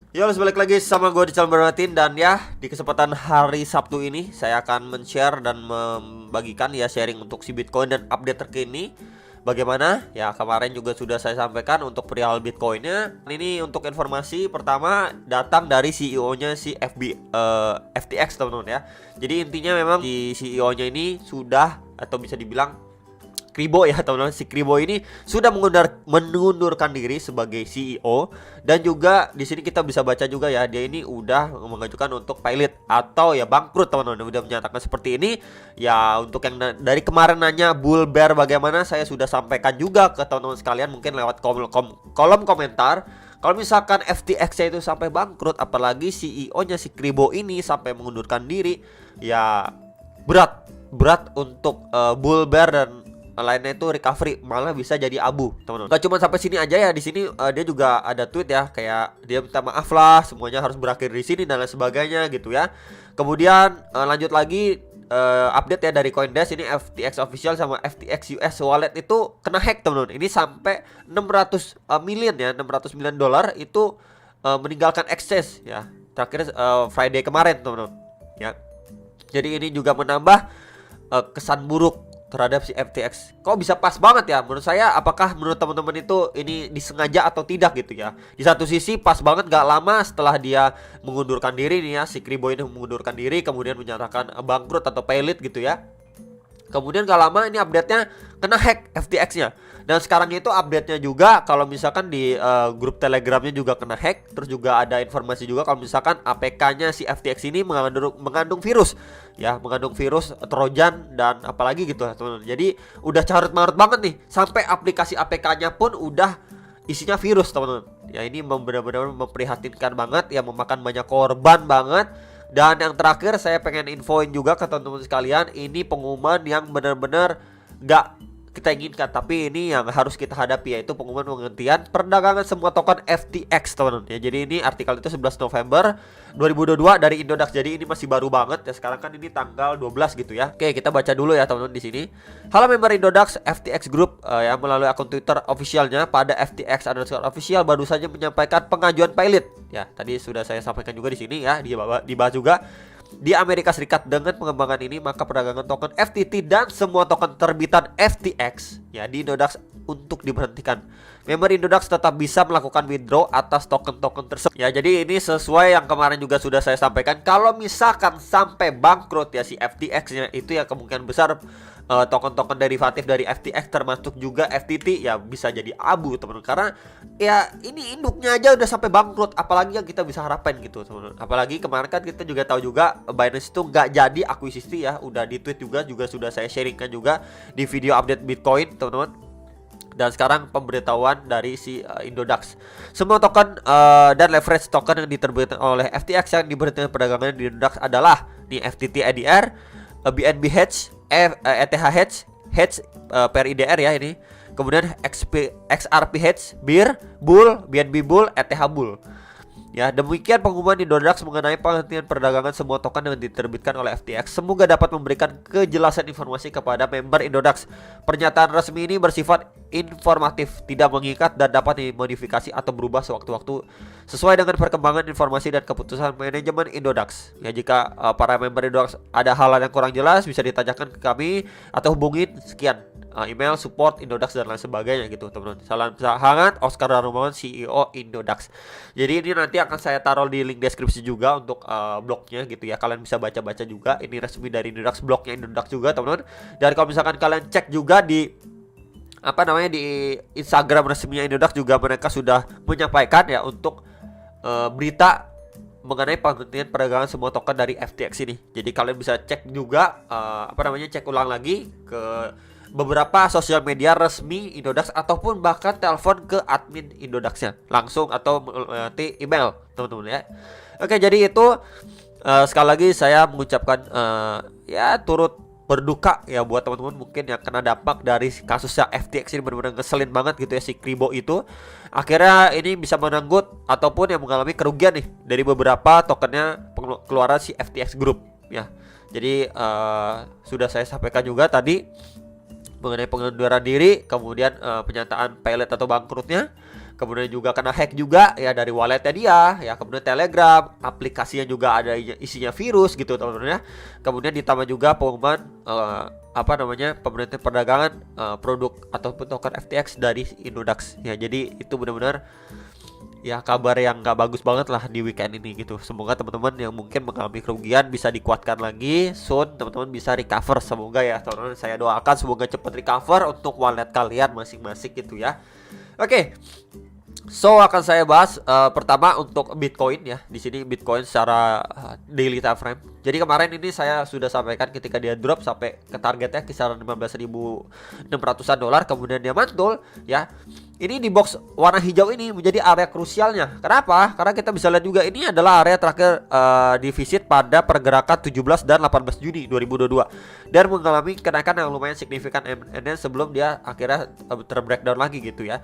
Yo, balik lagi sama gue di channel Bermatin. Dan ya, di kesempatan hari Sabtu ini saya akan men-share dan membagikan ya sharing untuk si Bitcoin dan update terkini. Bagaimana? Ya, kemarin juga sudah saya sampaikan untuk perihal Bitcoinnya. Ini untuk informasi pertama datang dari CEO-nya si FTX, teman-teman ya. Jadi intinya memang si CEO-nya ini sudah, atau bisa dibilang Kribo ya teman-teman, si Kribo ini sudah mengundurkan diri sebagai CEO. Dan juga di sini kita bisa baca juga ya, dia ini udah mengajukan untuk pilot atau ya bangkrut teman-teman, udah menyatakan seperti ini. Ya untuk yang dari kemarin nanya bull bear bagaimana, saya sudah sampaikan juga ke teman-teman sekalian mungkin lewat kolom komentar. Kalau misalkan FTX itu sampai bangkrut, apalagi CEO-nya si Kribo ini sampai mengundurkan diri, ya berat untuk bull bear dan lainnya itu recovery, malah bisa jadi abu teman-teman. Gak cuma sampai sini aja ya, di sini dia juga ada tweet ya, kayak dia minta maaf lah, semuanya harus berakhir di sini dan lain sebagainya gitu ya. Kemudian lanjut lagi, update ya dari CoinDesk, ini FTX official sama FTX US wallet itu kena hack teman-teman. Ini sampai 600 million ya, 600 million dolar itu meninggalkan exchange ya. Terakhir Friday kemarin teman-teman ya. Jadi ini juga menambah kesan buruk terhadap si FTX. Kok bisa pas banget ya? Menurut saya, apakah menurut teman-teman itu ini disengaja atau tidak gitu ya? Di satu sisi pas banget, gak lama setelah dia mengundurkan diri nih ya, si Kribo ini mengundurkan diri kemudian menyatakan bangkrut atau paylit gitu ya. Kemudian gak lama ini update-nya kena hack FTX-nya. Dan sekarang itu update-nya juga kalau misalkan di grup Telegramnya juga kena hack. Terus juga ada informasi juga kalau misalkan APK-nya si FTX ini mengandung virus ya, mengandung virus Trojan dan apalagi gitu teman-teman. Jadi udah carut marut banget nih, sampai aplikasi APK-nya pun udah isinya virus teman-teman. Ya ini benar-benar memprihatinkan banget ya, memakan banyak korban banget. Dan yang terakhir saya pengen infoin juga ke teman-teman sekalian, ini pengumuman yang benar-benar gak kita inginkan, tapi ini yang harus kita hadapi, yaitu pengumuman penghentian perdagangan semua token FTX teman-teman ya. Jadi ini artikel itu 11 November 2022 dari Indodax. Jadi ini masih baru banget ya, sekarang kan ini tanggal 12 gitu ya. Oke, kita baca dulu ya teman-teman di sini. Halo member Indodax, FTX Group yang melalui akun Twitter officialnya pada FTX_official baru saja menyampaikan pengajuan pilot ya. Tadi sudah saya sampaikan juga di sini ya, dibahas juga. Di Amerika Serikat dengan pengembangan ini, maka perdagangan token FTT dan semua token terbitan FTX ya di Indodax untuk diberhentikan. Member Indodax tetap bisa melakukan withdraw atas token-token tersebut. Ya, jadi ini sesuai yang kemarin juga sudah saya sampaikan. Kalau misalkan sampai bangkrut ya si FTX-nya, itu ya kemungkinan besar token-token derivatif dari FTX termasuk juga FTT ya bisa jadi abu teman-teman. Karena ya ini induknya aja udah sampai bangkrut, apalagi yang kita bisa harapin gitu teman-teman. Apalagi kemarin kan kita juga tahu juga Binance itu nggak jadi akuisisi ya, udah di tweet juga sudah saya sharingkan juga di video update Bitcoin teman-teman. Dan sekarang pemberitahuan dari si Indodax, semua token dan leverage token yang diterbitkan oleh FTX yang diberhentikan perdagangan di Indodax adalah nih FTT ADR, BNB Hedge, ETH Hedge per IDR ya ini. Kemudian XRP Hedge, BIR, Bull, BNB Bull, ETH Bull. Ya, demikian pengumuman Indodax mengenai penghentian perdagangan semua token yang diterbitkan oleh FTX. Semoga dapat memberikan kejelasan informasi kepada member Indodax. Pernyataan resmi ini bersifat informatif, tidak mengikat dan dapat dimodifikasi atau berubah sewaktu-waktu sesuai dengan perkembangan informasi dan keputusan manajemen Indodax. Ya, jika para member Indodax ada hal yang kurang jelas bisa ditanyakan ke kami atau hubungin sekian email support Indodax dan lain sebagainya gitu teman-teman. Salam hangat, Oscar Darumawan, CEO Indodax. Jadi ini nanti akan saya taruh di link deskripsi juga untuk blognya gitu ya. Kalian bisa baca-baca juga. Ini resmi dari Indodax, blognya Indodax juga teman-teman. Dan kalau misalkan kalian cek juga di di Instagram resminya Indodax juga, mereka sudah menyampaikan ya untuk berita mengenai penghentian perdagangan semua token dari FTX ini. Jadi kalian bisa cek juga cek ulang lagi ke beberapa sosial media resmi Indodax ataupun bahkan telepon ke admin Indodaxnya langsung atau nanti email teman-teman ya. Oke, jadi itu sekali lagi saya mengucapkan ya turut berduka ya buat teman-teman mungkin yang kena dampak dari kasusnya FTX ini. Benar-benar ngeselin banget gitu ya si Kribo itu. Akhirnya ini bisa menanggut ataupun yang mengalami kerugian nih dari beberapa tokennya keluaran si FTX Group ya. Jadi sudah saya sampaikan juga tadi mengenai pengunduran diri, kemudian penyataan pilot atau bangkrutnya. kemudian juga kena hack juga ya dari walletnya dia ya, kemudian Telegram aplikasinya juga ada isinya virus gitu teman-teman ya. Kemudian ditambah juga pengumuman pemerintah perdagangan produk ataupun token FTX dari Indodax ya. Jadi itu benar-benar ya kabar yang gak bagus banget lah di weekend ini gitu. Semoga teman-teman yang mungkin mengalami kerugian bisa dikuatkan lagi soon, teman-teman bisa recover. Semoga ya teman-teman, saya doakan semoga cepat recover untuk wallet kalian masing-masing gitu ya. Oke. So akan saya bahas pertama untuk Bitcoin ya. Di sini Bitcoin secara daily time frame. Jadi kemarin ini saya sudah sampaikan ketika dia drop sampai ke targetnya kisaran 15.600-an dolar, kemudian dia mantul ya. Ini di box warna hijau ini menjadi area krusialnya. Kenapa? Karena kita bisa lihat juga ini adalah area terakhir divisit pada pergerakan 17 dan 18 Juni 2022 dan mengalami kenaikan yang lumayan signifikan sebelum dia akhirnya terbreakdown lagi gitu ya.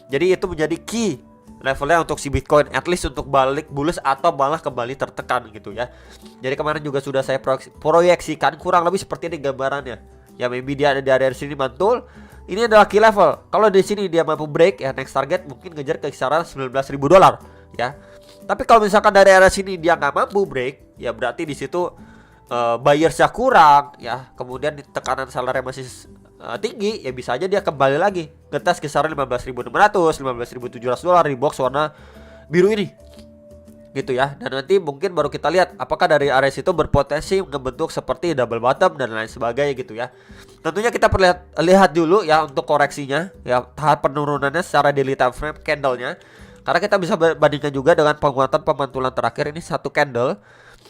Jadi itu menjadi key levelnya untuk si Bitcoin, at least untuk balik bullish atau malah kembali tertekan gitu ya. Jadi kemarin juga sudah saya proyeksikan kurang lebih seperti ini gambarannya. Ya maybe dia ada di area sini mantul. Ini adalah key level. Kalau di sini dia mampu break ya, next target mungkin ngejar ke kisaran 19.000 dolar ya. Tapi kalau misalkan dari area sini dia nggak mampu break, ya berarti di situ buyersnya kurang ya. Kemudian tekanan seller masih tinggi, ya bisa aja dia kembali lagi ngetes kisaran 15.600, 15.700 dolar di box warna biru ini gitu ya. Dan nanti mungkin baru kita lihat apakah dari area itu berpotensi membentuk seperti double bottom dan lain sebagainya gitu ya. Tentunya kita lihat dulu ya untuk koreksinya ya, tahap penurunannya secara daily time frame candlenya, karena kita bisa bandingkan juga dengan penguatan pemantulan terakhir ini satu candle.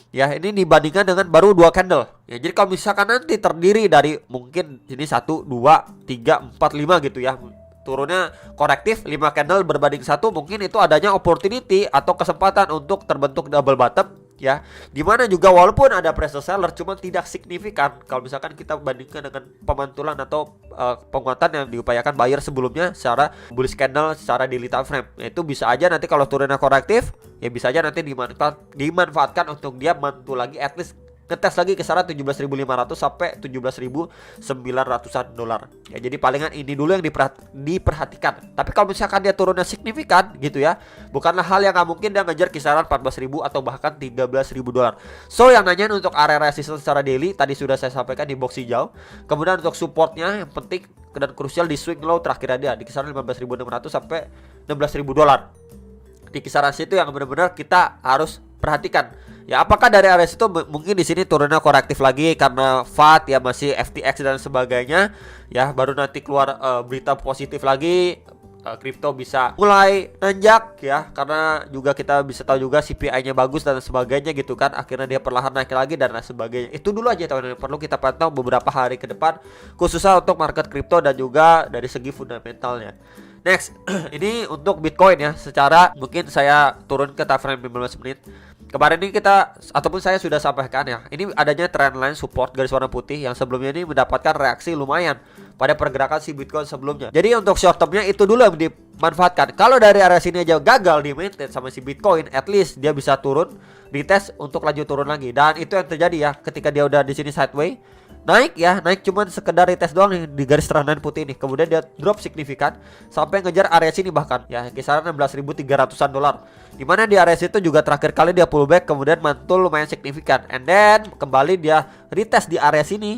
Ya ini dibandingkan dengan baru 2 candle ya. Jadi kalau misalkan nanti terdiri dari mungkin ini 1, 2, 3, 4, 5 gitu ya, turunnya korektif 5 candle berbanding 1, mungkin itu adanya opportunity atau kesempatan untuk terbentuk double bottom ya. Dimana juga walaupun ada pressure seller cuma tidak signifikan kalau misalkan kita bandingkan dengan pemantulan atau penguatan yang diupayakan buyer sebelumnya secara bullish candle secara daily time frame. Itu bisa aja nanti kalau turunnya korektif ya bisa aja nanti dimanfaatkan untuk dia mantul lagi, at least ngetes lagi kisaran 17.500 sampai 17.900-an dolar. Ya jadi palingan ini dulu yang diperhatikan. Tapi kalau misalkan dia turunnya signifikan gitu ya, bukanlah hal yang nggak mungkin dia ngejar kisaran 14.000 atau bahkan 13.000 dolar. So yang nanya untuk area resistance secara daily tadi sudah saya sampaikan di box hijau. Kemudian untuk supportnya yang penting dan krusial di swing low terakhir dia di kisaran 15.600 sampai 16.000 dolar. Di kisaran situ yang benar-benar kita harus perhatikan. Ya apakah dari area itu mungkin di sini turunnya korektif lagi karena FAT ya masih FTX dan sebagainya ya, baru nanti keluar berita positif lagi kripto bisa mulai nanjak ya, karena juga kita bisa tahu juga CPI-nya bagus dan sebagainya gitu kan, akhirnya dia perlahan naik lagi dan lain sebagainya. Itu dulu aja teman-teman, perlu kita pantau beberapa hari ke depan khususnya untuk market kripto dan juga dari segi fundamentalnya. Next, ini untuk Bitcoin ya, secara mungkin saya turun ke time frame 15 menit. Kemarin ini kita ataupun saya sudah sampaikan ya, ini adanya trendline support garis warna putih yang sebelumnya ini mendapatkan reaksi lumayan pada pergerakan si Bitcoin sebelumnya. Jadi untuk short termnya itu dulu yang dimanfaatkan. Kalau dari area sini aja gagal di maintain sama si Bitcoin, at least dia bisa turun, dites untuk lanjut turun lagi. Dan itu yang terjadi ya, ketika dia udah di sini sideways, naik ya, naik cuman sekedar retest doang nih di garis trendline putih ini. Kemudian dia drop signifikan sampai ngejar area sini bahkan ya kisaran 16.300-an dolar. Dimana di area situ juga terakhir kali dia pullback kemudian mantul lumayan signifikan. And then kembali dia retest di area sini,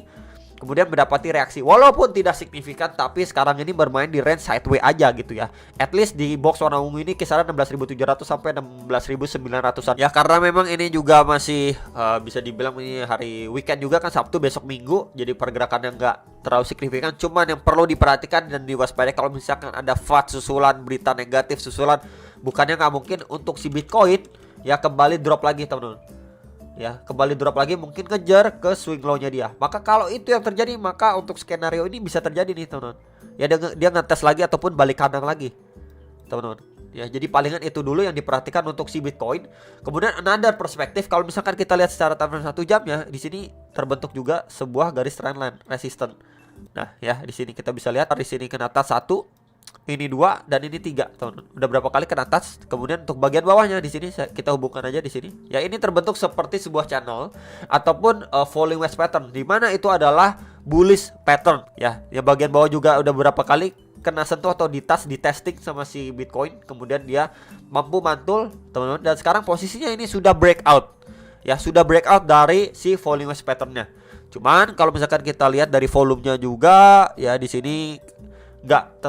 kemudian mendapati reaksi walaupun tidak signifikan, tapi sekarang ini bermain di range sideways aja gitu ya. At least di box warna ungu ini kisaran 16.700 sampai 16.900-an. Ya karena memang ini juga masih bisa dibilang ini hari weekend juga kan, Sabtu besok Minggu. Jadi pergerakan yang enggak terlalu signifikan. Cuman yang perlu diperhatikan dan diwaspadai kalau misalkan ada FAT susulan, berita negatif susulan, bukannya nggak mungkin untuk si Bitcoin ya kembali drop lagi teman-teman. Ya kembali drop lagi, mungkin ngejar ke swing low-nya dia. Maka kalau itu yang terjadi, maka untuk skenario ini bisa terjadi nih teman-teman. Ya dia ngetes lagi ataupun balik kandang lagi teman-teman. Ya jadi palingan itu dulu yang diperhatikan untuk si Bitcoin. Kemudian another perspektif, kalau misalkan kita lihat secara time frame 1 jamnya, di sini terbentuk juga sebuah garis trendline resistance. Nah ya di sini kita bisa lihat di sini kena atas 1, ini 2 dan ini 3 teman-teman. Udah berapa kali kena touch. Kemudian untuk bagian bawahnya di sini kita hubungkan aja di sini. Ya ini terbentuk seperti sebuah channel ataupun falling wedge pattern, di mana itu adalah bullish pattern ya. Yang bagian bawah juga udah berapa kali kena sentuh atau di testing sama si Bitcoin, kemudian dia mampu mantul teman-teman, dan sekarang posisinya ini sudah breakout. Ya, sudah breakout dari si volume patternnya. Cuman kalau misalkan kita lihat dari volumenya juga ya di sini nggak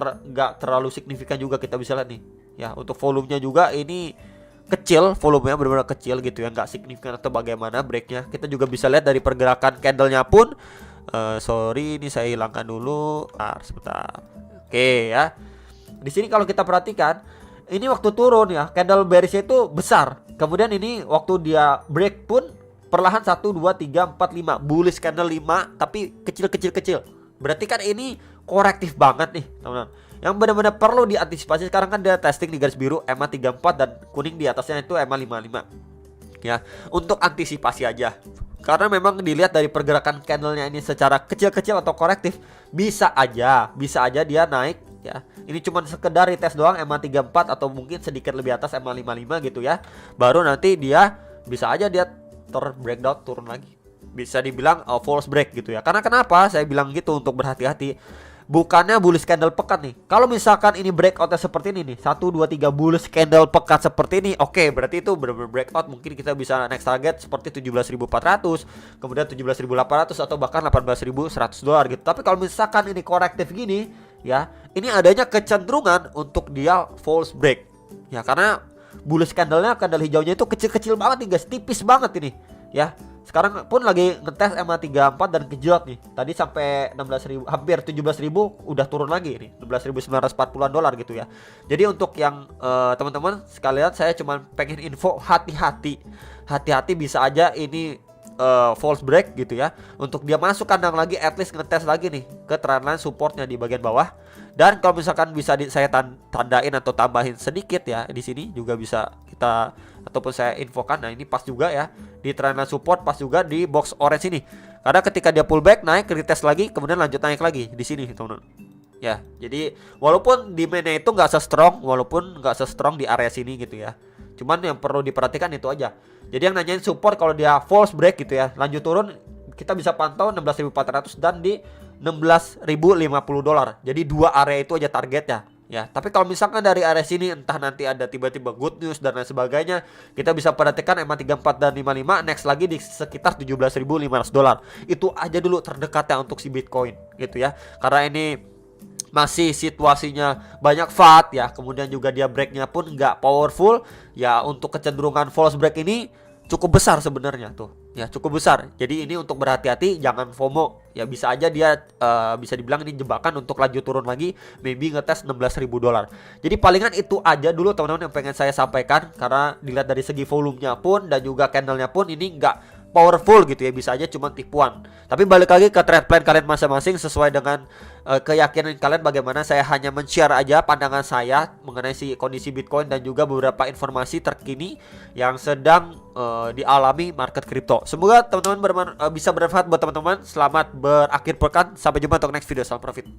terlalu signifikan juga, kita bisa lihat nih. Ya, untuk volumenya juga ini kecil, volumenya benar-benar kecil gitu ya, nggak signifikan atau bagaimana breaknya. Kita juga bisa lihat dari pergerakan candlenya pun. Sorry, ini saya hilangkan dulu. Sebentar. Oke ya. Di sini kalau kita perhatikan, ini waktu turun ya, candle bearish itu besar. Kemudian ini waktu dia break pun perlahan 1 2 3 4 5 bullish candle 5 tapi kecil. Berarti kan ini korektif banget nih, teman-teman. Yang benar-benar perlu diantisipasi sekarang kan dia testing di garis biru EMA 34 dan kuning di atasnya itu EMA 55. Ya, untuk antisipasi aja. Karena memang dilihat dari pergerakan candlenya ini secara kecil-kecil atau korektif, bisa aja dia naik ya. Ini cuma sekedar retest doang EMA 34 atau mungkin sedikit lebih atas EMA 55 gitu ya. Baru nanti dia bisa aja dia breakdown turun lagi. Bisa dibilang false break gitu ya. Karena kenapa saya bilang gitu, untuk berhati-hati. Bukannya bullish candle pekat nih. Kalau misalkan ini breakoutnya seperti ini nih, 1 2 3 bullish candle pekat seperti ini, oke, berarti itu benar-benar breakout. Mungkin kita bisa next target seperti 17.400, kemudian 17.800 atau bahkan 18.100 dolar gitu. Tapi kalau misalkan ini korektif gini ya, ini adanya kecenderungan untuk dia false break. Ya, karena bullish candle hijaunya itu kecil-kecil banget nih guys, tipis banget ini ya. Sekarang pun lagi ngetes EMA 34 dan kejot nih. Tadi sampai 16.000, hampir 17.000, udah turun lagi nih, 16.940-an dolar gitu ya. Jadi untuk yang teman-teman sekalian, saya cuma pengen info, hati-hati bisa aja ini false break gitu ya. Untuk dia masuk kandang lagi, at least ngetes lagi nih ke trendline supportnya di bagian bawah. Dan kalau misalkan bisa saya tandain atau tambahin sedikit ya, di sini juga bisa kita ataupun saya infokan. Nah, ini pas juga ya di trendline support, pas juga di box orange ini. Karena ketika dia pullback naik, retest lagi, kemudian lanjut naik lagi di sini, teman-teman. Ya, jadi walaupun demand-nya itu nggak se-strong di area sini gitu ya. Cuman yang perlu diperhatikan itu aja. Jadi yang nanyain support kalau dia false break gitu ya, lanjut turun, kita bisa pantau 16.400 dan di 16.050 dolar. Jadi dua area itu aja targetnya. Ya, tapi kalau misalkan dari area sini entah nanti ada tiba-tiba good news dan lain sebagainya, kita bisa perhatikan EMA 34 dan 55 next lagi di sekitar 17.500 dolar. Itu aja dulu terdekatnya untuk si Bitcoin gitu ya. Karena ini masih situasinya banyak FUD ya, kemudian juga dia breaknya pun nggak powerful ya. Untuk kecenderungan false break ini cukup besar sebenarnya tuh ya, cukup besar. Jadi ini untuk berhati-hati, jangan FOMO ya. Bisa aja dia bisa dibilang ini jebakan untuk lanjut turun lagi, maybe ngetes 16.000 dolar. Jadi palingan itu aja dulu teman-teman yang pengen saya sampaikan. Karena dilihat dari segi volumenya pun dan juga candlenya pun ini nggak powerful gitu ya, bisa aja cuma tipuan. Tapi balik lagi ke trade plan kalian masing-masing sesuai dengan keyakinan kalian bagaimana. Saya hanya men-share aja pandangan saya mengenai si kondisi Bitcoin dan juga beberapa informasi terkini yang sedang dialami market kripto. Semoga teman-teman bisa bermanfaat buat teman-teman. Selamat berakhir pekan, sampai jumpa untuk next video. Salam profit.